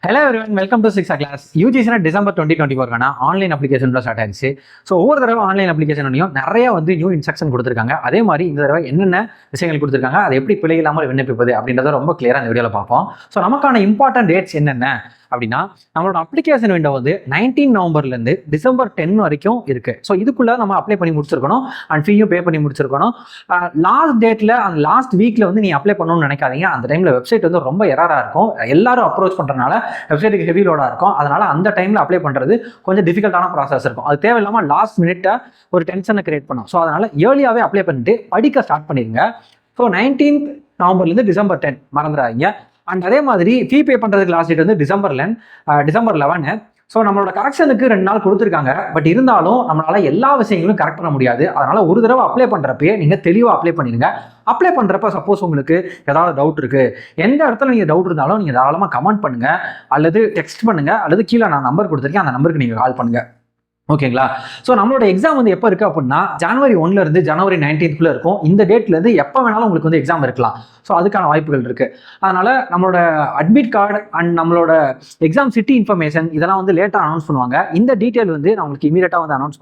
Hello everyone, welcome to six class. யூஜிசினா December 2024 online application start ஆயிடுச்சு. So ஒவ்வொரு தடவை ஆன்லைன் அப்ளிகேஷன்லையும் நிறைய நியூ இன்ஸ்ட்ரக்ஷன் கொடுத்துருக்காங்க. அதே மாதிரி இந்த தடவை என்னென்ன விஷயங்கள் கொடுத்துருக்காங்க, அதை எப்படி பிழை இல்லாமல் விண்ணப்பிப்பது அப்படின்றத ரொம்ப கிளியராக இந்த வீடியோவில் பார்ப்போம். ஸோ நமக்கான இம்பார்ட்டன்ட் டேட்ஸ் என்னென்ன அப்படின்னா, நம்மளோட அப்ளிகேஷன் விண்டோ 19 நவம்பர்லேருந்து டிசம்பர் 10 வரைக்கும் இருக்கு. ஸோ இதுக்குள்ள நம்ம அப்ளை பண்ணி முடிச்சிருக்கணும் அண்ட் ஃபீயும் பே பண்ணி முடிச்சிருக்கணும். லாஸ்ட் டேட்ல அந்த லாஸ்ட் வீக்ல நீ அப்ளை பண்ணணும்னு நினைக்காதீங்க. அந்த டைம்ல வெப்சைட் ரொம்ப எரரா இருக்கும். எல்லாரும் அப்ரோச் பண்றதுனால வெப்சைட்டுக்கு ஹெவி லோடா இருக்கும். அதனால அந்த டைம்ல அப்ளை பண்றது கொஞ்சம் டிஃபிகல்ட்டான ப்ராசஸ் இருக்கும். அது தேவையில்லாம லாஸ்ட் மினிட்டா ஒரு டென்ஷனை கிரியேட் பண்ணும். ஸோ அதனால ஏர்லியாவே அப்ளை பண்ணிட்டு படிக்க ஸ்டார்ட் பண்ணிருங்க. ஸோ 19 நவம்பர்லேருந்து டிசம்பர் 10 மறந்துடாதீங்க. அண்ட் அதே மாதிரி ஃபீ பே பண்ணுறதுக்கு லாஸ்ட் டேட் டிசம்பர் 11. ஸோ நம்மளோட கரெக்ஷனுக்கு 2 நாள் கொடுத்துருக்காங்க. பட் இருந்தாலும் நம்மளால எல்லா விஷயங்களும் கரெக்ட் பண்ண முடியாது. அதனால ஒரு தடவை அப்ளை பண்ணுறப்பே நீங்கள் தெளிவாக அப்ளை பண்ணிடுங்க. அப்ளை பண்ணுறப்ப சப்போஸ் உங்களுக்கு ஏதாவது டவுட் இருக்கு, எந்த இடத்துல நீங்கள் டவுட் இருந்தாலும் நீங்கள் தாராளமாக கமெண்ட் பண்ணுங்க, அல்லது டெக்ஸ்ட் பண்ணுங்க, அல்லது கீழே நான் நம்பர் கொடுத்துருக்கேன், அந்த நம்பருக்கு நீங்கள் கால் பண்ணுங்க. ஓகேங்களா? ஸோ நம்மளோட எக்ஸாம் எப்போ இருக்கு அப்படின்னா, ஜனவரி 1 இருந்து ஜனவரி 19 இருக்கும். இந்த டேட்ல இருந்து எப்போ வேணாலும் உங்களுக்கு எக்ஸாம் இருக்கலாம். ஸோ அதுக்கான வாய்ப்புகள் இருக்கு. அதனால நம்மளோட அட்மிட் கார்டு அண்ட் நம்மளோட எக்ஸாம் சிட்டி இன்ஃபர்மேஷன் இதெல்லாம் லேட்டாக அனௌன்ஸ் பண்ணுவாங்க. இந்த டீட்டெயில் நான் உங்களுக்கு இமீடியட்டாக அனௌன்ஸ்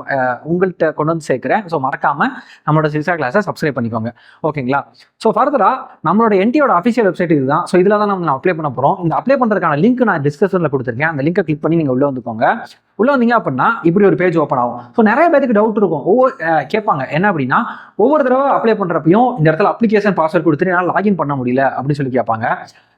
உங்கள்கிட்ட கொண்டு சேர்க்கிறேன். ஸோ மறக்காம நம்மளோட சிக்ஸா கிளாஸை சப்ஸ்கிரைப் பண்ணிக்கோங்க. ஓகேங்களா? ஸோ ஃபர்தரா நம்மளோட என்டியோட அஃபிஷியல் வெப்சைட் இதுதான். ஸோ இதில் தான் நம்ம அப்ளை பண்ண போகிறோம். இந்த அப்ளை பண்ணுறதுக்கான லிங்க் நான் டிஸ்கிரிப்ஷனில் கொடுத்துருக்கேன். அந்த லிங்கை கிளிக் பண்ணி நீங்கள் உள்ள வந்துக்கோங்க. உள்ள வந்தீங்க அப்படின்னா இப்படி ஒரு பேஜ் ஓப்பன் ஆகும். ஸோ நிறைய பேருக்கு டவுட் இருக்கும். கேட்பாங்க என்ன அப்படின்னா, ஒவ்வொரு தடவை அப்ளை பண்றப்பையும் இந்த இடத்துல அப்ளிகேஷன் பாஸ்வேர்ட் கொடுத்துட்டு என்னால் லாகின் பண்ண முடியல அப்படின்னு சொல்லி கேட்பாங்க.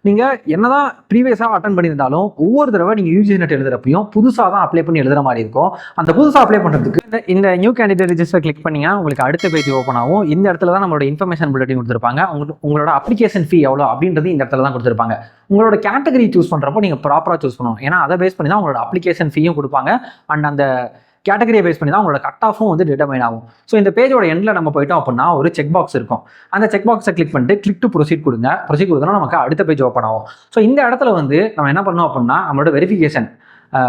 நீங்க என்னதான் ப்ரீவியஸாக அட்டன் பண்ணியிருந்தாலும் ஒவ்வொரு தடவை நீங்க யூஜிசி நெட் எழுதுறப்பையும் புதுசாக தான் அப்ளை பண்ணி எழுதுற மாதிரி இருக்கும். அந்த புதுசாக அப்ளை பண்றதுக்கு இந்த நியூ கேண்டிடேட் ரிஜிஸ்டர் கிளிக் பண்ணீங்க, உங்களுக்கு அடுத்த பேஜ் ஓப்பன் ஆகும். இந்த இடத்துல தான் நம்மளோட இன்ஃபர்மேஷன் புல்லட்டின் கொடுத்துருப்பாங்க. உங்களோட அப்ளிகேஷன் ஃபீ எவ்வளோ அப்படின்றது இந்த இடத்துல தான் கொடுத்துருப்பாங்க. உங்களோட கேட்டகரி சூஸ் பண்றப்போ நீங்க ப்ராப்பரா சூஸ் பண்ணணும். ஏன்னா அதை பேஸ் பண்ணி தான் உங்களோட அப்ளிகேஷன் ஃபீயும் கொடுப்பாங்க. அண்ட் அந்த கேட்டகரியை பேஸ் பண்ணி தான் உங்களோட கட் ஆஃபும் டிட்டர்மைன் ஆகும். ஸோ இந்த பேஜோட எண்டில் நம்ம போயிட்டோம் அப்படின்னா ஒரு செக் பாக்ஸ் இருக்கும். அந்த செக் பாக்ஸை கிளிக் பண்ணிட்டு கிளிக் டு ப்ரொசீட் கொடுங்க. ப்ரொசீட் கொடுத்தோம்னா நமக்கு அடுத்த பேஜ் ஓப்பன் ஆகும். ஸோ இந்த இடத்துல நம்ம என்ன பண்ணோம் அப்படின்னா, நம்மளோட வெரிஃபிகேஷன்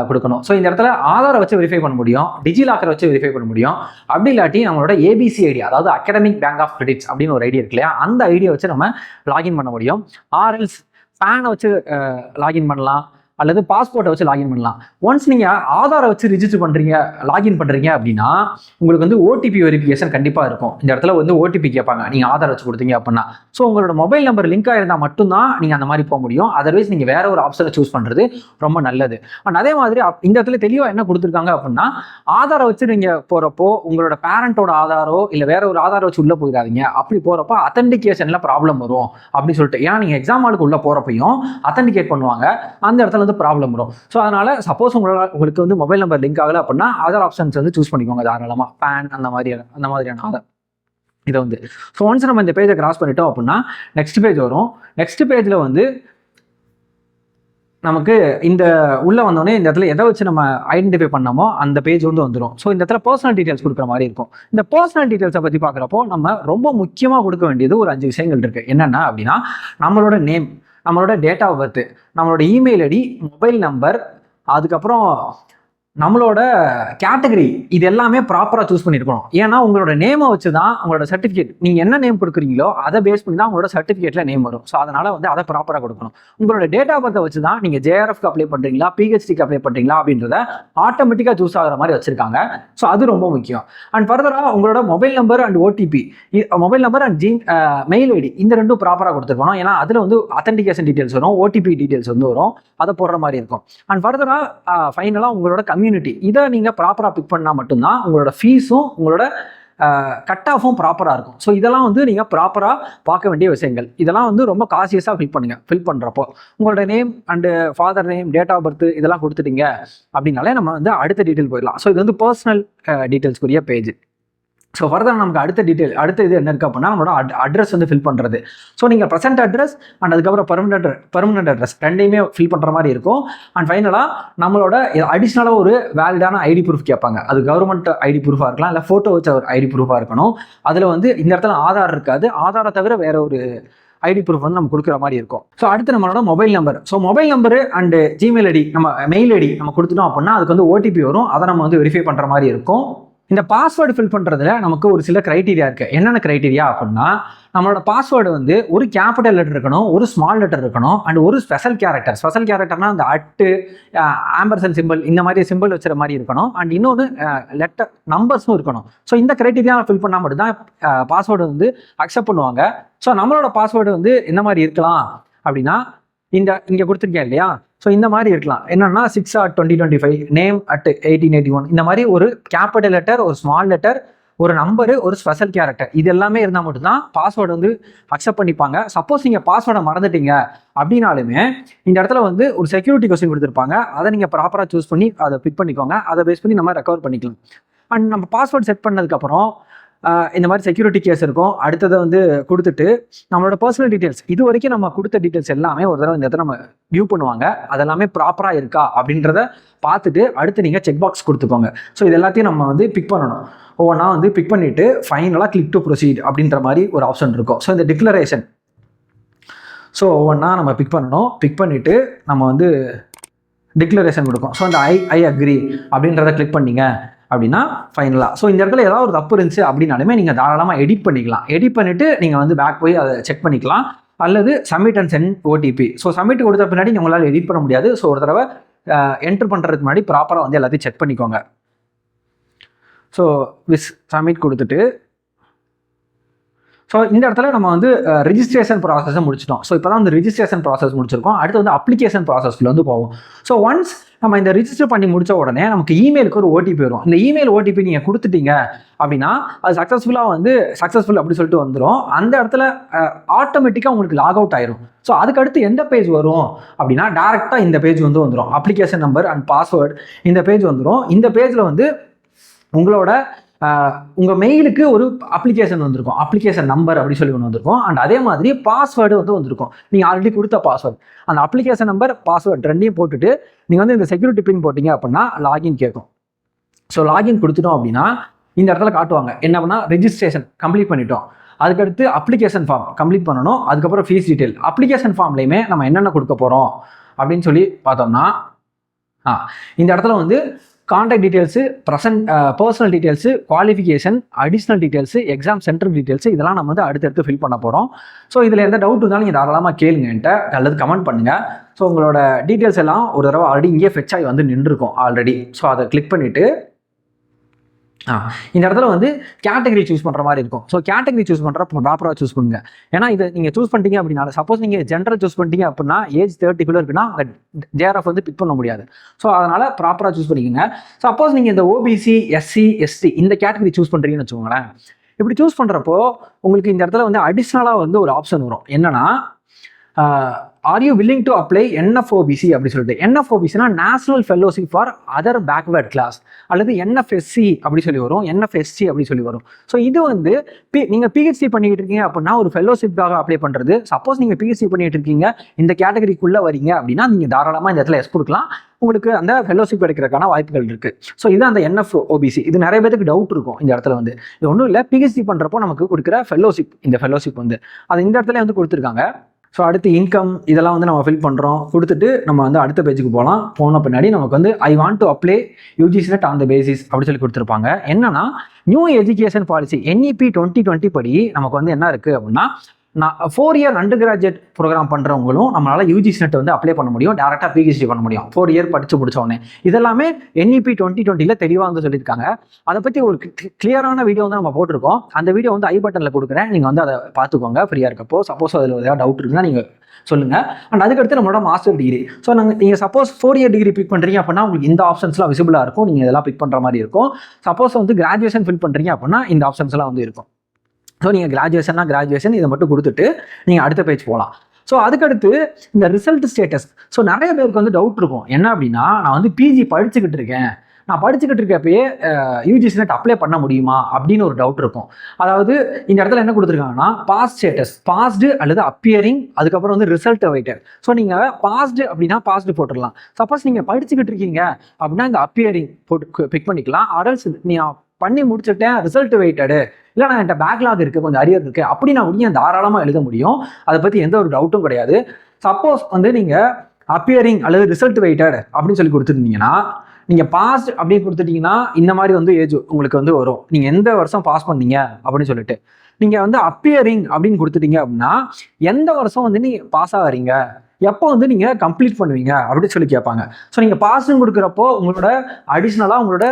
கொடுக்கணும். ஸோ இந்த இடத்துல ஆதாரை வச்சு வெரிஃபை பண்ண முடியும், டிஜிலாக்கரை வச்சு வெரிஃபை பண்ண முடியும். அப்படி இல்லாட்டி நம்மளோட ஏபிசி ஐடி, அதாவது அகாடமிக் பேங்க் ஆஃப் கிரெடிட்ஸ் அப்படின்னு ஒரு ஐடி இருக்கு இல்லையா, அந்த ஐடியை வச்சு நம்ம லாகின் பண்ண முடியும். ஆர்எல்ஸ் பேனை வச்சு லாகின் பண்ணலாம், அல்லது பாஸ்போர்ட்டை வச்சு லாகின் பண்ணலாம். ஒன்ஸ் நீங்க ஆதாரை வச்சு ரிஜிஸ்டர் பண்றீங்க, லாகின் பண்றீங்க அப்படின்னா உங்களுக்கு ஓடிபி வெரிஃபிகேஷன் கண்டிப்பா இருக்கும். இந்த இடத்துல ஓடிபி கேட்பாங்க நீங்க ஆதார் வச்சு கொடுத்தீங்க அப்படின்னா. ஸோ உங்களோட மொபைல் நம்பர் லிங்க் ஆயிருந்தா மட்டும்தான் நீங்க அந்த மாதிரி போக முடியும். அதர்வைஸ் நீங்க வேற ஒரு ஆப்ஷனை சூஸ் பண்றது ரொம்ப நல்லது. அண்ட் அதே மாதிரி இந்த இடத்துல தெளிவா என்ன கொடுத்துருக்காங்க அப்படின்னா, ஆதாரை வச்சு நீங்க போறப்போ உங்களோட பேரண்டோட ஆதாரோ இல்ல வேற ஒரு ஆதாரை வச்சு உள்ள போயிடாதீங்க. அப்படி போறப்போ அத்தன்டிகேஷன்ல ப்ராப்ளம் வரும் அப்படின்னு சொல்லிட்டு. ஏன்னா நீங்க எக்ஸாம் ஹாலுக்கு உள்ள போறப்பையும் அத்தன்டிகேட் பண்ணுவாங்க, அந்த இடத்துல ப்ராப்ளம் வரும். ஸோ அதனால சப்போஸ் உங்களுக்கு மொபைல் நம்பர் லிங்க் ஆகல அப்படின்னா அதர் ஆப்ஷன்ஸ் சூஸ் பண்ணிக்கோங்க தாராளமா. பேன் அந்த மாதிரியான ஆதார் இதை ஸோ ஒன்ஸ் நம்ம இந்த பேஜை கிராஸ் பண்ணிட்டோம் அப்படின்னா நெக்ஸ்ட் பேஜ் வரும். நெக்ஸ்ட் பேஜ்ல நமக்கு இந்த உள்ள வந்தோடனே இந்த இடத்துல எதை வச்சு நம்ம ஐடென்டிஃபை பண்ணமோ அந்த பேஜ் வந்துடும். ஸோ இந்த இடத்துல பர்சனல் டீடைல்ஸ் கொடுக்குற மாதிரி இருக்கும். இந்த பர்சனல் டீடைல்ஸை பற்றி பார்க்குறப்போ நம்ம ரொம்ப முக்கியமாக கொடுக்க வேண்டியது ஒரு 5 விஷயங்கள் இருக்கு. என்னென்ன அப்படின்னா, நம்மளோட நேம், நம்மளோட டேட் ஆஃப் பர்த், நம்மளோட இமெயில் ஐடி, மொபைல் நம்பர், அதுக்கப்புறம் நம்மளோட கேட்டகரி, இது எல்லாமே ப்ராப்பராக சூஸ் பண்ணியிருக்கணும். ஏன்னா உங்களோட நேமை வச்சு தான் உங்களோட சர்டிஃபிகேட், நீங்கள் என்ன நேம் கொடுக்குறீங்களோ அதை பேஸ் பண்ணி தான் உங்களோட சர்டிஃபிகேட்டில் நேம் வரும். ஸோ அதனால் அதை ப்ராப்பராக கொடுக்கணும். உங்களோட டேட் ஆஃப் பர்த்தை வச்சு தான் நீங்கள் ஜேஆர்எஃப்க்கு அப்ளை பண்ணுறீங்களா, பிஹெச்டிக்கு அப்ளை பண்ணுறீங்களா அப்படின்றத ஆட்டோமேட்டிக்காக சூஸ் ஆகிற மாதிரி வச்சிருக்காங்க. ஸோ அது ரொம்ப முக்கியம். அண்ட் ஃபர்தராக உங்களோட mobile number and OTP, mobile number and mail ID, இந்த ரெண்டும் ப்ராப்பராக கொடுத்துருக்கணும். ஏன்னா அதில் அத்தன்டிகேஷன் டீடைல்ஸ் வரும், ஓடிபி டீடைல்ஸ் வரும், அதை போடுற மாதிரி இருக்கும். அண்ட் ஃபர்தராக ஃபைனலாக உங்களோட கம்யூனிட்டி, இதை நீங்க ப்ராப்பரா பிக் பண்ணா மட்டும்தான் உங்களோட ஃபீஸும் உங்களோட கட் ஆஃபும் ப்ராப்பரா இருக்கும். ஸோ இதெல்லாம் நீங்க ப்ராப்பரா பார்க்க வேண்டிய விஷயங்கள். இதெல்லாம் ரொம்ப காசியஸா ஃபில் பண்ணுங்க. ஃபில் பண்றப்போ உங்களோட name and father name, date of birth இதெல்லாம் கொடுத்துட்டீங்க அப்படின்னாலே நம்ம அடுத்த டீட்டெயில் போயிடலாம். ஸோ இது பர்சனல் டீட்டெயில்ஸ்க்குரிய பேஜ். ஸோ ஃபர்தர் நமக்கு அடுத்த இது என்ன இருக்கு அப்படின்னா, நம்மளோட அட்ரஸ் ஃபில் பண்ணுறது. ஸோ நீங்கள் ப்ரெசென்ட் அட்ரஸ் அண்ட் அதுக்கப்புறம் பெர்மனன்ட் அட்ரஸ் ரெண்டையுமே ஃபில் பண்ணுற மாதிரி இருக்கும். அண்ட் ஃபைனலாக நம்மளோட அடிஷ்னலாக ஒரு வேலிடான ஐடி ப்ரூஃப் கேட்பாங்க. அது கவர்மெண்ட் ஐடி ப்ரூஃபாக இருக்கலாம், இல்லை ஃபோட்டோ வச்ச ஒரு ஐடி ப்ரூஃபாக இருக்கணும். அதில் இந்த இடத்துல ஆதார் இருக்காது. ஆதாரை தவிர வேற ஒரு ஐடி ப்ரூஃப் நம்ம கொடுக்குற மாதிரி இருக்கும். ஸோ அடுத்து நம்மளோட mobile number. So mobile number and Gmail ID, நம்ம மெயில் ஐடி நம்ம கொடுத்துட்டோம் அப்படின்னா அதுக்கு ஓடிபி வரும். அதை நம்ம வெரிஃபை பண்ணுற மாதிரி இருக்கும். இந்த பாஸ்வேர்டு ஃபில் பண்ணுறதுல நமக்கு ஒரு சில கிரைட்டீரியா இருக்குது. என்னென்ன கிரைட்டீரியா அப்படின்னா, நம்மளோட பாஸ்வேர்டு வந்து ஒரு கேபிட்டல் லெட்டர் இருக்கணும், ஒரு ஸ்மால் லெட்டர் இருக்கணும், அண்ட் ஒரு ஸ்பெஷல் கேரக்டர். ஸ்பெஷல் கேரக்டர்னா அந்த அட்டு, ஆம்பர்சன் சிம்பிள், இந்த மாதிரி சிம்பிள் வச்சுற மாதிரி இருக்கணும். அண்ட் இன்னொன்று லெட்டர் நம்பர்ஸும் இருக்கணும். ஸோ இந்த கிரைட்டீரியா ஃபில் பண்ணால் மட்டும்தான் பாஸ்வேர்டு வந்து அக்செப்ட் பண்ணுவாங்க. ஸோ நம்மளோட பாஸ்வேர்டு வந்து என்ன மாதிரி இருக்கலாம் அப்படின்னா, இங்கே கொடுத்துருக்கேன் இல்லையா, ஸோ இந்த மாதிரி இருக்கலாம். என்னன்னா 6/2025, நேம் @1881, இந்த மாதிரி ஒரு கேபிட்டல் லெட்டர், ஒரு ஸ்மால் லெட்டர், ஒரு நம்பரு, ஒரு ஸ்பெஷல் கேரக்டர், இது எல்லாமே இருந்தால் மட்டும்தான் பாஸ்வேர்டு வந்து அக்செப்ட் பண்ணிப்பாங்க. சப்போஸ் நீங்கள் பாஸ்வேர்டை மறந்துட்டீங்க அப்படின்னாலுமே இந்த இடத்துல வந்து ஒரு செக்யூரிட்டி கொஸ்டின் கொடுத்துருப்பாங்க. அதை நீங்கள் ப்ராப்பராக சூஸ் பண்ணி அதை பிக் பண்ணிக்கோங்க. அதை பேஸ் பண்ணி நம்ம ரெக்கவர் பண்ணிக்கலாம். அண்ட் நம்ம பாஸ்வேர்டு செட் பண்ணதுக்கப்புறம் இந்த மாதிரி செக்யூரிட்டி கேஸ் இருக்கும். அடுத்ததை வந்து கொடுத்துட்டு நம்மளோட பர்சனல் டீட்டெயில்ஸ், இது வரைக்கும் நம்ம கொடுத்த டீட்டெயில்ஸ் எல்லாமே ஒரு தடவை இந்த இடத்துல நம்ம வியூ பண்ணுவாங்க. அதெல்லாமே ப்ராப்பராக இருக்கா அப்படின்றத பார்த்துட்டு அடுத்து நீங்கள் செக் பாக்ஸ் கொடுத்துக்கோங்க. ஸோ இது எல்லாத்தையும் நம்ம வந்து பிக் பண்ணணும். ஒவ்வொன்றா வந்து பிக் பண்ணிவிட்டு ஃபைனலாக கிளிக் டு ப்ரொசீட் அப்படின்ற மாதிரி ஒரு ஆப்ஷன் இருக்கும். ஸோ இந்த டிக்ளரேஷன், ஸோ ஒவ்வொன்றா நம்ம பிக் பண்ணணும். பிக் பண்ணிவிட்டு நம்ம வந்து டிக்ளரேஷன் கொடுக்கும். ஸோ இந்த ஐ அக்ரி அப்படின்றத கிளிக் பண்ணிங்க அப்படின்னா ஃபைனலாக. ஸோ இந்த இடத்துல ஏதாவது ஒரு தப்பு இருந்துச்சு அப்படின்னாலுமே நீங்கள் தாராளமாக எடிட் பண்ணிக்கலாம். எடிட் பண்ணிவிட்டு நீங்கள் வந்து பேக் போய் அதை செக் பண்ணிக்கலாம். அல்லது submit and send OTP. So submit கொடுத்த பின்னாடி உங்களால் எடிட் பண்ண முடியாது. ஸோ ஒரு தடவை என்ட்ரு பண்ணுறதுக்கு முன்னாடி ப்ராப்பராக வந்து எல்லாத்தையும் செக் பண்ணிக்கோங்க. ஸோ சப்மிட் கொடுத்துட்டு ஸோ இந்த இடத்துல நம்ம வந்து ரிஜிஸ்ட்ரேஷன் ப்ராசஸை முடிச்சிட்டோம். ஸோ இப்போ தான் வந்து ரிஜிஸ்ட்ரேஷன் ப்ராசஸ் முடிச்சிருக்கோம். அடுத்து வந்து அப்ளிகேஷன் ப்ராசஸ்ல வந்து போவோம். ஸோ ஒன்ஸ் நம்ம இந்த ரிஜிஸ்டர் பண்ணி முடிச்ச உடனே நமக்கு இமெயிலுக்கு ஒரு ஓடிபி வரும். இந்த இமெயில் ஓடிபி நீங்கள் கொடுத்துட்டீங்க அப்படின்னா அது சக்ஸஸ்ஃபுல் அப்படி சொல்லிட்டு வந்துடும். அந்த இடத்துல ஆட்டோமேட்டிக்காக உங்களுக்கு லாக் அவுட் ஆயிரும். ஸோ அதுக்கடுத்து எந்த பேஜ் வரும் அப்படின்னா டேரெக்டாக இந்த பேஜ் வந்து வந்துடும். அப்ளிகேஷன் நம்பர் அண்ட் பாஸ்வேர்டு இந்த பேஜ் வந்துடும். இந்த பேஜில் வந்து உங்கள் மெயிலுக்கு ஒரு அப்ளிகேஷன் வந்திருக்கும், அப்ளிகேஷன் நம்பர் அப்படி சொல்லி ஒன்று வந்திருக்கும். அண்ட் அதே மாதிரி பாஸ்வேர்டு வந்து வந்திருக்கும். நீங்கள் ஆல்ரெடி கொடுத்த பாஸ்வேர்டு, அந்த அப்ளிகேஷன் நம்பர் பாஸ்வேர்டு ரெண்டையும் போட்டுட்டு நீங்கள் வந்து இந்த செக்யூரிட்டி பின் போட்டிங்க அப்படின்னா லாகின் கேட்கும். ஸோ லாகின் கொடுத்துட்டோம் அப்படின்னா இந்த இடத்துல காட்டுவாங்க என்ன பண்ணால் ரெஜிஸ்ட்ரேஷன் கம்ப்ளீட் பண்ணிட்டோம். அதுக்கடுத்து அப்ளிகேஷன் ஃபார்ம் கம்ப்ளீட் பண்ணணும். அதுக்கப்புறம் ஃபீஸ் டீட்டெயில். அப்ளிகேஷன் ஃபார்ம்லையுமே நம்ம என்னென்ன கொடுக்க போகிறோம் அப்படின்னு சொல்லி பார்த்தோம்னா இந்த இடத்துல வந்து contact details, personal details, qualification, additional details, exam centre details, இதெல்லாம் நம்ம வந்து அடுத்தடுத்து ஃபில் பண்ண போகிறோம். ஸோ இதில் எந்த டவுட் இருந்தாலும் நீங்கள் தாராளமாக கேளுங்க என்கிட்ட, அல்லது கமெண்ட் பண்ணுங்கள். ஸோ உங்களோட டீட்டெயில்ஸ் எல்லாம் ஒரு தடவை ஆல்ரெடி இங்கே ஃபெச் ஆகி வந்து நின்றுருக்கும் ஆல்ரெடி. ஸோ அதை கிளிக் பண்ணிவிட்டு இந்த இடத்துல வந்து கேட்டகரி சூஸ் பண்ணுற மாதிரி இருக்கும். ஸோ கேட்டகரி சூஸ் பண்ணுறப்ப ப்ராப்பராக சூஸ் பண்ணுங்க. ஏன்னா இதை நீங்கள் சூஸ் பண்ணிட்டீங்க அப்படின்னா, சப்போஸ் நீங்கள் ஜென்ரல் சூஸ் பண்ணிட்டீங்க அப்படின்னா ஏஜ் 30 இருக்குன்னா ஜேஆர்எஃப் வந்து பிக் பண்ண முடியாது. ஸோ அதனால் ப்ராப்பராக சூஸ் பண்ணிக்கோங்க. சப்போஸ் நீங்கள் இந்த ஓபிசி, எஸ்சி, எஸ்டி இந்த கேட்டகரி சூஸ் பண்ணுறீங்கன்னு வச்சுக்கோங்களேன். இப்படி சூஸ் பண்ணுறப்போ உங்களுக்கு இந்த இடத்துல வந்து அடிஷ்னலாக வந்து ஒரு ஆப்ஷன் வரும். என்னன்னா are you willing to apply NFOBC அப்படி சொல்லிட்டு. என்எஃப்ஓபிசினா national fellowship for other backward class, அல்லது என்எஃப்எஸ்சி அப்படி சொல்லி வரும், என்எஃப்எஸ்சி அப்படி சொல்லி வரும். ஸோ இது வந்து நீங்கள் பிஹெச்டி பண்ணிக்கிட்டு இருக்கீங்க அப்படின்னா ஒரு ஃபெல்லோஷிப்காக அப்ளை பண்ணுறது. சப்போஸ் நீங்கள் பிஹெச்டி பண்ணிட்டு இருக்கீங்க இந்த கேட்டகரிக்குள்ளே வரீங்க அப்படின்னா நீங்கள் தாராளமாக இந்த இடத்துல எஸ் கொடுக்கலாம். உங்களுக்கு அந்த ஃபெல்லோஷிப் கிடைக்கிறதுக்கான வாய்ப்புகள் இருக்குது. ஸோ இது அந்த என்எஃப்ஓபிசி. இது நிறைய பேருக்கு டவுட் இருக்கும் இந்த இடத்துல வந்து. இது ஒன்றும் இல்லை, பிஹெச்டி பண்ணுறப்போ நமக்கு கொடுக்குற ஃபெல்லோஷிப், இந்த ஃபெல்லோஷிப் வந்து அது இந்த இடத்துல வந்து கொடுத்துருக்காங்க. ஸோ அடுத்து இன்கம் இதெல்லாம் வந்து நம்ம ஃபில் பண்ணுறோம். கொடுத்துட்டு நம்ம வந்து அடுத்த பேஜுக்கு போன பின்னாடி நமக்கு வந்து I want to apply UGC net on the basis அப்படி சொல்லி கொடுத்துருப்பாங்க. என்னன்னா நியூ எஜுகேஷன் பாலிசி NEP 2020 படி நமக்கு வந்து என்ன இருக்குது அப்படின்னா, 4 இயர் அண்டர் கிராஜுவேட் ப்ரோக்ராம் பண்ணுறவங்களும் நம்மளால் யூஜிசி நெட் வந்து அப்ளை பண்ண முடியும், டேரெக்டாக பிஹெச்டி பண்ண முடியும் 4 இயர் படித்து முடிச்சோடனே. இதெல்லாமே NEP 2020 தெளிவாக வந்து சொல்லியிருக்காங்க. அதை பற்றி ஒரு கிளியரான வீடியோ வந்து நம்ம போட்டிருக்கோம். அந்த வீடியோ வந்து ஐ பட்டனில் கொடுக்குறேன், நீங்கள் வந்து அதை பார்த்துக்கோங்க ஃப்ரீயாக இருக்கப்போ. சப்போஸ் அதில் ஏதாவது டவுட் இருக்குன்னா நீங்கள் சொல்லுங்கள். அண்ட் அதுக்கடுத்து நம்மளோட மாஸ்டர் டிகிரி. ஸோ நீங்கள் சப்போஸ் 4 இயர் டிகிரி பிக் பண்ணுறீங்க அப்படின்னா உங்களுக்கு இந்த ஆப்ஷன்ஸ்லாம் விசிபிளாக இருக்கும், நீங்கள் இதெல்லாம் பிக் பண்ணுற மாதிரி இருக்கும். சப்போஸ் வந்து கிராஜுவேஷன் ஃபில் பண்ணுறீங்க அப்படின்னா இந்த ஆப்ஷன்ஸ்லாம் வந்து இருக்கும். ஸோ நீங்கள் கிராஜுவேஷன் இதை மட்டும் கொடுத்துட்டு நீங்கள் அடுத்த பேஜ் போகலாம். ஸோ அதுக்கடுத்து இந்த ரிசல்ட் ஸ்டேட்டஸ். ஸோ நிறைய பேருக்கு வந்து டவுட் இருக்கும். என்ன அப்படின்னா, நான் வந்து பிஜி படிச்சுக்கிட்டு இருக்கேன், நான் படிச்சுக்கிட்டு இருக்கப்பயே யூஜிசி நெட் அப்ளை பண்ண முடியுமா அப்படின்னு ஒரு டவுட் இருக்கும். அதாவது இந்த இடத்துல என்ன கொடுத்துருக்காங்கன்னா பாஸ் ஸ்டேட்டஸ், பாஸ்டு அல்லது அப்பியரிங், அதுக்கப்புறம் வந்து ரிசல்ட் அவைட்டட். ஸோ நீங்கள் பாஸ்டு அப்படின்னா பாஸ்டு போட்டுடலாம். சப்போஸ் நீங்கள் படிச்சுக்கிட்டு இருக்கீங்க அப்படின்னா இந்த அப்பியரிங் போட்டு பிக் பண்ணிக்கலாம். அரல்ஸ் நீங்கள் பண்ணி முடிச்சுட்டேன் ரிசல்ட் வெயிட்டடு, இல்லை நான் என்கிட்ட பேக்லாக் இருக்குது, கொஞ்சம் அரியர் இருக்குது அப்படி நான் முடியும் தாராளமாக எழுத முடியும். அதை பற்றி எந்த ஒரு டவுட்டும் கிடையாது. சப்போஸ் வந்து நீங்கள் அப்பியரிங் அல்லது ரிசல்ட் வெயிட்டட் அப்படின்னு சொல்லி கொடுத்துருந்தீங்கன்னா நீங்கள் பாஸ் அப்படின்னு கொடுத்துட்டீங்கன்னா இந்த மாதிரி வந்து ஏஜ் உங்களுக்கு வந்து வரும், நீங்கள் எந்த வருஷம் பாஸ் பண்ணீங்க அப்படின்னு சொல்லிட்டு. நீங்கள் வந்து அப்பியரிங் அப்படின்னு கொடுத்துட்டீங்க அப்படின்னா எந்த வருஷம் வந்து நீங்கள் பாஸ் ஆகிறீங்க, எப்போ வந்து நீங்கள் கம்ப்ளீட் பண்ணுவீங்க அப்படின்னு சொல்லி கேட்பாங்க. ஸோ நீங்கள் பாஸ்ன்னு கொடுக்குறப்போ உங்களோட அடிஷ்னலாக உங்களோட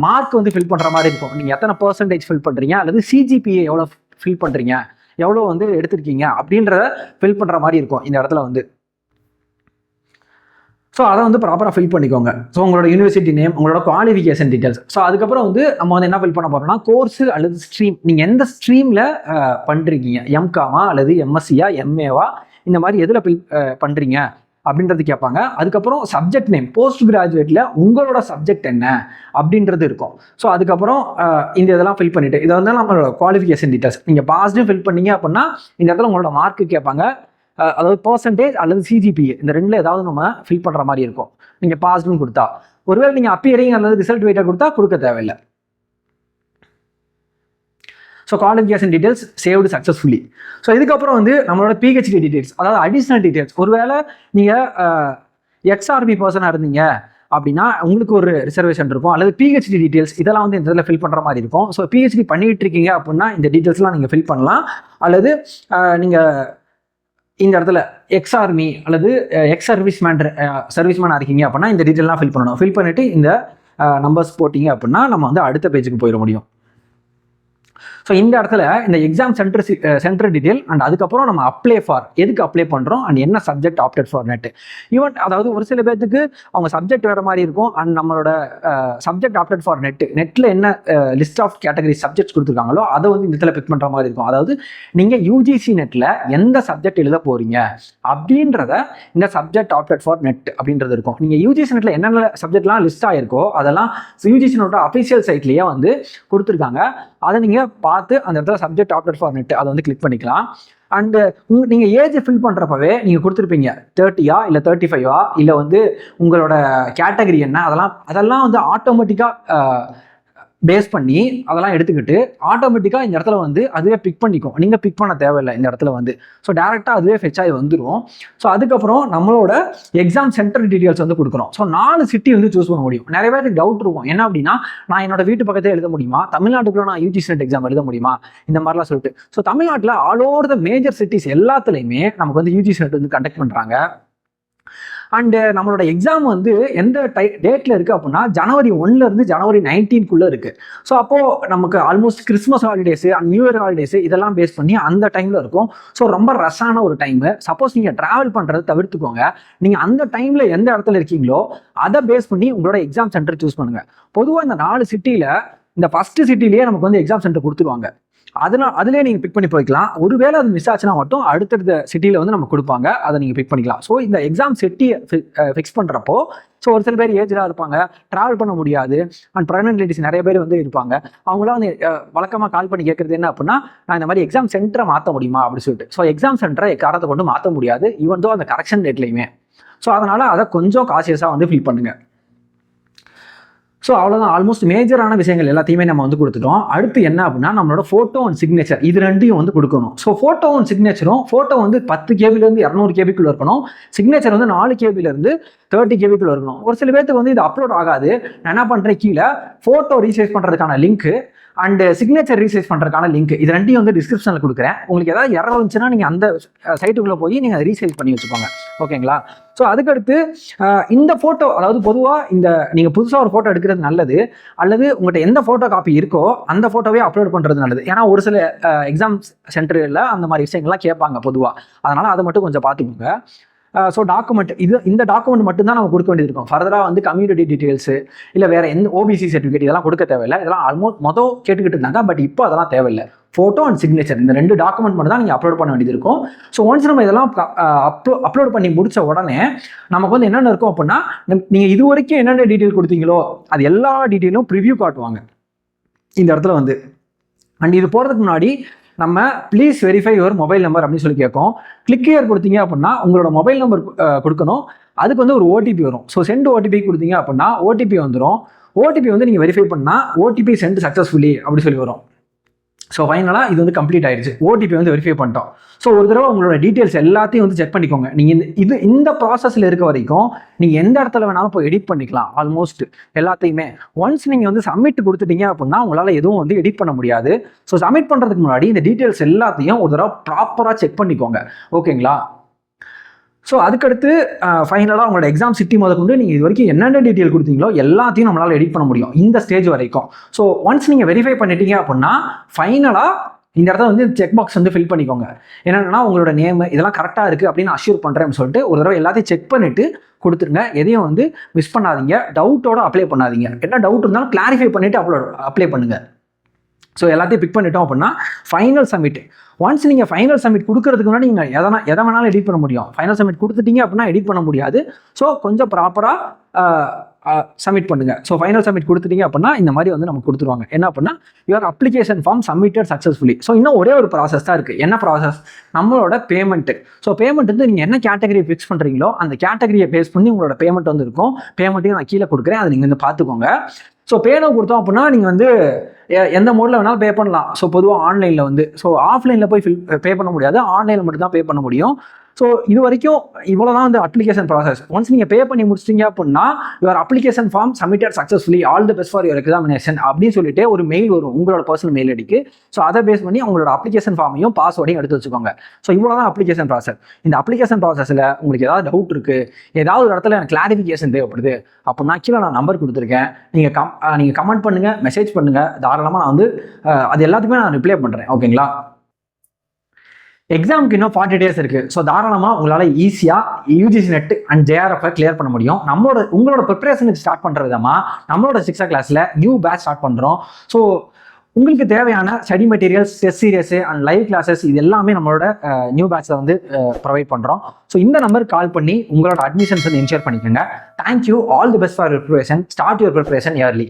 மார்க் வந்து ஃபில் பண்ணுற மாதிரி இருக்கும். நீங்கள் எத்தனை பர்சன்டேஜ் ஃபில் பண்ணுறீங்க அல்லது சிஜிபிஏ எவ்வளோ ஃபில் பண்ணுறீங்க, எவ்வளோ வந்து எடுத்திருக்கீங்க அப்படின்றத ஃபில் பண்ணுற மாதிரி இருக்கும் இந்த இடத்துல வந்து. ஸோ அதை வந்து ப்ராப்பராக ஃபில் பண்ணிக்கோங்க. ஸோ உங்களோட யூனிவர்சிட்டி நேம், உங்களோட குவாலிஃபிகேஷன் டீட்டெயில்ஸ். ஸோ அதுக்கப்புறம் வந்து நம்ம வந்து என்ன ஃபில் பண்ண போகிறோம்னா கோர்ஸு அல்லது ஸ்ட்ரீம், நீங்கள் எந்த ஸ்ட்ரீமில் பண்ணுறீங்க, எம்காமா அல்லது எம்எஸ்சியா எம்ஏவா இந்த மாதிரி எதில் ஃபில் பண்ணுறீங்க அப்படின்றது கேட்பாங்க. அதுக்கப்புறம் சப்ஜெக்ட் நேம், போஸ்ட் கிராஜுவேட்டில் உங்களோட சப்ஜெக்ட் என்ன அப்படின்றது இருக்கும். ஸோ அதுக்கப்புறம் இந்த இதெல்லாம் ஃபில் பண்ணிவிட்டு இதை வந்து நம்மளோட குவாலிஃபிகேஷன் டீட்டெயில்ஸ், நீங்கள் பாஸ்ட்டும் ஃபில் பண்ணீங்க அப்படின்னா இந்த இடத்துல உங்களோட மார்க்கு கேட்பாங்க. அதாவது பர்சன்டேஜ் அல்லது சிஜிபிஏ இந்த ரெண்டுல ஏதாவது நம்ம ஃபில் பண்ணுற மாதிரி இருக்கும். நீங்கள் பாஸ்ட்னு கொடுத்தா, ஒருவேளை நீங்கள் அப்பியரிங் அல்லது ரிசல்ட் வெயிட்டாக கொடுத்தா கொடுக்க தேவையில்லை. So qualification details saved successfully. So இதுக்கப்புறம் வந்து நம்மளோட பிஹெச்டி டீட்டெயில்ஸ், அதாவது அடிஷ்னல் டீட்டெயில்ஸ். ஒருவேளை நீங்கள் எக்ஸ்ஆர்பி பர்சனாக இருந்தீங்க அப்படின்னா உங்களுக்கு ஒரு ரிசர்வேஷன் இருக்கும், அல்லது பிஹெச்டி டீட்டெயில்ஸ் இதெல்லாம் வந்து இந்த இதில் ஃபில் பண்ணுற மாதிரி இருக்கும். ஸோ பிஹெச்டி பண்ணிட்டு இருக்கீங்க அப்படின்னா இந்த டீட்டெயில்ஸ்லாம் நீங்கள் ஃபில் பண்ணலாம். அல்லது நீங்கள் இந்த இடத்துல எக்ஸ்ஆர்மி அல்லது எக்ஸ் சர்வீஸ்மேனாக இருக்கீங்க அப்படின்னா இந்த டீட்டெயிலாம் ஃபில் பண்ணணும். ஃபில் பண்ணிவிட்டு இந்த நம்பர்ஸ் போட்டிங்க அப்படின்னா நம்ம வந்து அடுத்த பேஜுக்கு போயிட முடியும். ஸோ இந்த இடத்துல இந்த எக்ஸாம் சென்டர் டீட்டெயில் அண்ட் அதுக்கப்புறம் நம்ம அப்ளை ஃபார், எதுக்கு அப்ளை பண்ணுறோம் அண்ட் என்ன subject opted for net. Even அதாவது ஒரு சில பேருக்கு அவங்க சப்ஜெக்ட் வேறு மாதிரி இருக்கும் அண்ட் நம்மளோட சப்ஜெக்ட் ஆப்டட் ஃபார் நெட்டில் என்ன லிஸ்ட் ஆஃப் கேட்டகரி சப்ஜெக்ட்ஸ் கொடுத்துருக்காங்களோ அதை வந்து இந்த இடத்துல பிக் பண்ணுற மாதிரி இருக்கும். அதாவது நீங்கள் யூஜிசி நெட்டில் எந்த சப்ஜெக்ட் எழுத போகிறீங்க அப்படின்றத இந்த சப்ஜெக்ட் ஆப்டட் ஃபார் நெட் அப்படின்றது இருக்கும். நீங்கள் யூஜிசி நெட்டில் என்னென்ன சப்ஜெக்ட்லாம் லிஸ்ட் ஆகிருக்கோ அதெல்லாம் யூஜிசி நெட்டோட அஃபிஷியல் சைட்லேயே வந்து கொடுத்துருக்காங்க. அதை நீங்கள் பார்த்து அந்த இடத்துல சப்ஜெக்ட் ஆப்டட் ஃபார் நெட் அதை வந்து கிளிக் பண்ணிக்கலாம். அண்ட் நீங்கள் ஏஜ் ஃபில் பண்ணுறப்பவே நீங்கள் கொடுத்துருப்பீங்க 30யா இல்லை 35ஆ இல்லை வந்து உங்களோட கேட்டகரி என்ன, அதெல்லாம் வந்து ஆட்டோமேட்டிக்காக பேஸ் பண்ணி அதெல்லாம் எடுத்துக்கிட்டு ஆட்டோமேட்டிக்காக இந்த இடத்துல வந்து அதுவே பிக் பண்ணிக்கும். நீங்கள் பிக் பண்ண தேவையில்லை இந்த இடத்துல வந்து. ஸோ டேரெக்டாக அதுவே ஃபெச் ஆகி வந்துடும். ஸோ அதுக்கப்புறம் நம்மளோட எக்ஸாம் சென்டர் டீட்டெயில்ஸ் வந்து கொடுக்குறோம். ஸோ 4 சிட்டி வந்து சூஸ் பண்ண முடியும். நிறைய பேருக்கு டவுட் இருக்கும், என்ன அப்படின்னா நான் என்னோட வீட்டு பக்கத்தே எழுத முடியுமா, தமிழ்நாட்டுக்குள்ள நான் யூஜிசி நெட் எக்ஸாம் எழுத முடியுமா இந்த மாதிரிலாம் சொல்லிட்டு. ஸோ தமிழ்நாட்டில் all over the major cities எல்லாத்துலேயுமே நமக்கு வந்து யூஜிசி நெட் வந்து கண்டக்ட் பண்ணுறாங்க. அண்டு நம்மளோட எக்ஸாம் வந்து எந்த டேட்டில் இருக்குது அப்படின்னா ஜனவரி 1 ஜனவரி 19 இருக்குது. ஸோ அப்போது நமக்கு almost Christmas holidays and new year holidays இதெல்லாம் பேஸ் பண்ணி அந்த டைமில் இருக்கும். ஸோ ரொம்ப ரஷ்ஷான ஒரு டைமு. சப்போஸ் நீங்கள் ட்ராவல் பண்ணுறது தவிர்த்துக்கோங்க. நீங்கள் அந்த டைமில் எந்த இடத்துல இருக்கீங்களோ அதை பேஸ் பண்ணி உங்களோட எக்ஸாம் சென்டர் சூஸ் பண்ணுங்கள். பொதுவாக இந்த 4 சிட்டியில் இந்த ஃபஸ்ட்டு சிட்டிலேயே நமக்கு வந்து எக்ஸாம் சென்டர் கொடுத்துருவாங்க. அதுலேயே நீங்கள் பிக் பண்ணி போய்க்கலாம். ஒருவேளை அது மிஸ் ஆச்சுன்னா மட்டும் அடுத்தடுத்த சிட்டியில் வந்து நம்ம கொடுப்பாங்க, அதை நீங்கள் பிக் பண்ணிக்கலாம். ஸோ இந்த எக்ஸாம் சிட்டியை ஃபிக்ஸ் பண்ணுறப்போ ஸோ ஒரு சில பேர் ஏஜ்டாக இருப்பாங்க, ட்ராவல் பண்ண முடியாது அண்ட் ப்ரெக்னென்ட் லேடிஸ் நிறைய பேர் வந்து இருப்பாங்க. அவங்களாம் வந்து வழக்கமாக கால் பண்ணி கேட்குறது என்ன அப்படின்னா நான் இந்த மாதிரி எக்ஸாம் சென்டரை மாற்ற முடியுமா அப்படின்னு சொல்லிட்டு. ஸோ எக்ஸாம் சென்டரை காரணத்தை கொண்டு மாற்ற முடியாது, ஈவன் தோ அந்த கரெக்ஷன் டேட்லையுமே. ஸோ அதனால் அதை கொஞ்சம் காசியஸாக வந்து ஃபில் பண்ணுங்கள். ஸோ அவ்வளோதான், ஆல்மோஸ்ட் மேஜரான விஷயங்கள் எல்லாத்தையுமே நம்ம வந்து கொடுத்துட்டோம். அடுத்து என்ன அப்படின்னா நம்மளோட ஃபோட்டோ அண்ட் சிக்னேச்சர் இது ரெண்டையும் வந்து கொடுக்கணும். ஸோ ஃபோட்டோ அண்ட் சிக்னேச்சரும், ஃபோட்டோ வந்து 10 கேபிலேருந்து 200 கேபிக்குள்ளே இருக்கணும். சிக்னேச்சர் வந்து 4 கேபிலேருந்து 30 கேபிக்குள்ளே இருக்கணும். ஒரு சில பேருக்கு வந்து இது அப்லோட் ஆகாது. நான் என்ன பண்ணுறேன், கீழே ஃபோட்டோ ரீசைஸ் பண்ணுறதுக்கான லிங்க்கு அண்ட் சிக்னேச்சர் ரீசைஸ் பண்ணுறதுக்கான லிங்க் இது ரெண்டையும் வந்து டிஸ்கிரிப்ஷனில் கொடுக்குறேன். உங்களுக்கு ஏதாவது எரர் வந்துச்சுன்னா நீங்கள் அந்த சைட்டுக்குள்ளே போய் நீங்கள் ரீசைஸ் பண்ணி வச்சுக்கோங்க, ஓகேங்களா? ஸோ அதுக்கடுத்து இந்த ஃபோட்டோ, அதாவது பொதுவாக இந்த நீங்கள் புதுசாக ஒரு ஃபோட்டோ எடுக்கிறது நல்லது, அல்லது உங்கள்கிட்ட எந்த ஃபோட்டோ காப்பி இருக்கோ அந்த ஃபோட்டோவே அப்லோட் பண்ணுறது நல்லது. ஏன்னா ஒரு சில எக்ஸாம் சென்டரில் அந்த மாதிரி விஷயங்கள்லாம் கேட்பாங்க பொதுவாக, அதனால் அதை மட்டும் கொஞ்சம் பார்த்துக்கோங்க. ஸோ டாக்குமெண்ட் இந்த டாக்குமெண்ட் மட்டும்தான் நம்ம கொடுக்க வேண்டியது இருக்கும். ஃபர்தராக வந்து கம்யூனிட்டி டீட்டெயில்ஸு இல்லை வேறு எந்த ஓபிசி சர்டிஃபிகேட் இதெல்லாம் கொடுக்க தேவையில்லை. இதெல்லாம் ஆல்மோஸ்ட் கேட்டுக்கிட்டு இருந்தாங்க, பட் இப்போ அதெல்லாம் தேவையில்லை. ஃபோட்டோ அண்ட் சிக்னேச்சர் இந்த 2 டாக்குமெண்ட் மட்டும் தான் நீங்கள் அப்லோட் பண்ண வேண்டியது இருக்கும். ஸோ ஒன்ஸ் நம்ம இதெல்லாம் அப்லோட் பண்ணி முடித்த உடனே நமக்கு வந்து என்னென்ன இருக்கும் அப்படின்னா நீங்கள் இது வரைக்கும் என்னென்ன டீட்டெயில் கொடுத்தீங்களோ அது எல்லா டீட்டெயிலும் ப்ரிவ்யூ காட்டுவாங்க இந்த இடத்துல வந்து. அண்ட் இது போகிறதுக்கு முன்னாடி நம்ம please verify your mobile number அப்படின்னு சொல்லி கேட்கும். கிளிக் ஹியர் கொடுத்தீங்க அப்படின்னா உங்களோட மொபைல் நம்பர் கொடுக்கணும். அதுக்கு வந்து ஒரு ஓடிபி வரும். ஸோ சென்ட் ஓடிபி கொடுத்தீங்க அப்படின்னா ஓடிபி வந்துடும். ஓடிபி வந்து நீங்கள் வெரிஃபை பண்ணால் ஓடிபி சென்ட் சக்ஸஸ்ஃபுல்லி அப்படி சொல்லி வரும். ஸோ ஃபைனலாக இது வந்து கம்ப்ளீட் ஆயிடுச்சு. ஓடிபி வந்து வெரிஃபை பண்ணிட்டோம். ஸோ ஒரு தடவை உங்களோட டீட்டெயில்ஸ் எல்லாத்தையும் வந்து செக் பண்ணிக்கோங்க. நீங்கள் இந்த ப்ராசஸில் இருக்க வரைக்கும் நீங்கள் எந்த இடத்துல வேணாலும் போய் எடிட் பண்ணிக்கலாம். ஆல்மோஸ்ட் எல்லாத்தையுமே ஒன்ஸ் நீங்கள் வந்து சப்மிட் கொடுத்துட்டீங்க அப்படின்னா உங்களால் எதுவும் வந்து எடிட் பண்ண முடியாது. ஸோ சப்மிட் பண்ணுறதுக்கு முன்னாடி இந்த டீட்டெயில்ஸ் எல்லாத்தையும் ஒரு தடவை ப்ராப்பராக செக் பண்ணிக்கோங்க. ஓகேங்களா? ஸோ அதுக்கடுத்து ஃபைனலாக உங்களோட எக்ஸாம் சிட்டி முதற்கொண்டு நீங்கள் இது வரைக்கும் என்னென்ன டீட்டெயில் கொடுத்தீங்களோ எல்லாத்தையும் நம்மளால் எடிட் பண்ண முடியும் இந்த ஸ்டேஜ் வரைக்கும். ஸோ ஒன்ஸ் நீங்கள் வெரிஃபை பண்ணிட்டீங்க அப்படின்னா ஃபைனலாக இந்த இடத்துல வந்து செக் பாக்ஸ் வந்து ஃபில் பண்ணிக்கோங்க. என்னென்னா உங்களோட நேம் இதெல்லாம் கரெக்டாக இருக்குது அப்படின்னு அஷ்யூர் பண்ணுறேன்னு சொல்லிட்டு ஒரு தடவை எல்லாத்தையும் செக் பண்ணிவிட்டு கொடுத்துருங்க. எதையும் வந்து மிஸ் பண்ணாதீங்க. டவுட்டோட அப்ளை பண்ணாதீங்க. என்ன டவுட் இருந்தாலும் கிளாரிஃபை பண்ணிவிட்டு அப்ளை பண்ணுங்கள். ஸோ எல்லாத்தையும் பிக் பண்ணிட்டோம் அப்படின்னா ஃபைனல் சப்மிட். ஒன்ஸ் நீங்கள் ஃபைனல் சப்மிட் கொடுக்கறதுக்கு முன்னாடி நீங்கள் எதை வேணாலும் எடிட் பண்ண முடியும். ஃபைனல் சப்மிட் கொடுத்துட்டீங்க அப்படின்னா எடிட் பண்ண முடியாது. ஸோ கொஞ்சம் ப்ராப்பராக சப்மிட் பண்ணுங்க. ஸோ ஃபைனல் சப்மிட் கொடுத்துட்டீங்க அப்படின்னா இந்த மாதிரி வந்து நமக்கு கொடுத்துருவாங்க. என்ன அப்படின்னா your application form submitted successfully. So இன்னும் ஒரே ஒரு ப்ராசஸ் தான் இருக்குது. என்ன ப்ராசஸ்? நம்மளோட பேமெண்ட்டு. ஸோ பேமெண்ட் வந்து நீங்கள் என்ன கேட்டகரி ஃபிக்ஸ் பண்ணுறீங்களோ அந்த கேட்டகரியை பேஸ் பண்ணி உங்களோட பேமெண்ட் வந்து இருக்கும். பேமெண்ட்டையும் நான் கீழே கொடுக்குறேன், அதை நீங்கள் வந்து பார்த்துக்கோங்க. ஸோ பேனோ கொடுத்தோம் அப்படின்னா நீங்கள் வந்து எந்த மோடில் வேணாலும் பே பண்ணலாம். ஸோ பொதுவாக ஆன்லைனில் வந்து ஆஃப்லைனில் போய் பே பண்ண முடியாது, ஆன்லைனில் மட்டும் தான் பே பண்ண முடியும். ஸோ இது வரைக்கும் இவ்வளோ தான் வந்து அப்ளிகேஷன் ப்ராசஸ். ஒன்ஸ் நீங்கள் பே பண்ணி முடிச்சிட்டிங்க அப்படின்னா your application form submitted successfully, all the best for your examination அப்படின்னு சொல்லிட்டு ஒரு மெயில் வரும் உங்களோட பர்சனல் மெயில் ஐடிக்கு. ஸோ அதை பேஸ் பண்ணி உங்களோட அப்ளிகேஷன் ஃபார்மையும் பாஸ்வேர்டையும் எடுத்து வச்சுக்கோங்க. ஸோ இவ்வளோ தான் அப்ளிகேஷன் ப்ராசஸ். இந்த அப்ளிகேஷன் ப்ராசஸில் உங்களுக்கு ஏதாவது டவுட் இருக்குது, ஏதாவது ஒரு இடத்துல எனக்கு கிளாரிஃபிகேஷன் தேவைப்படுது அப்படின்னா கீழே நான் நம்பர் கொடுத்துருக்கேன். நீங்கள் கமெண்ட் பண்ணுங்கள், மெசேஜ் பண்ணுங்கள். தாராளமாக நான் வந்து அது எல்லாத்துக்குமே நான் ரிப்ளை பண்ணுறேன். ஓகேங்களா? எக்ஸாமுக்கு இன்னும் 40 days இருக்குது. ஸோ தாராளமாக உங்களால் ஈஸியாக UGC net and JRF clear பண்ண முடியும். உங்களோட ப்ரிப்பரேஷனுக்கு ஸ்டார்ட் பண்ணுற விதமாக நம்மளோட 6th கிளாஸில் நியூ பேட்ச் ஸ்டார்ட் பண்ணுறோம். ஸோ உங்களுக்கு தேவையான study materials, test serious and live classes இது எல்லாமே நம்மளோட நியூ பேட்சில் வந்து ப்ரொவைட் பண்ணுறோம். ஸோ இந்த நம்பருக்கு கால் பண்ணி உங்களோட அட்மிஷன்ஸ் வந்து இன்ஷூர் பண்ணிக்கோங்க. Thank you. All the best for your preparation. Start your preparation yearly.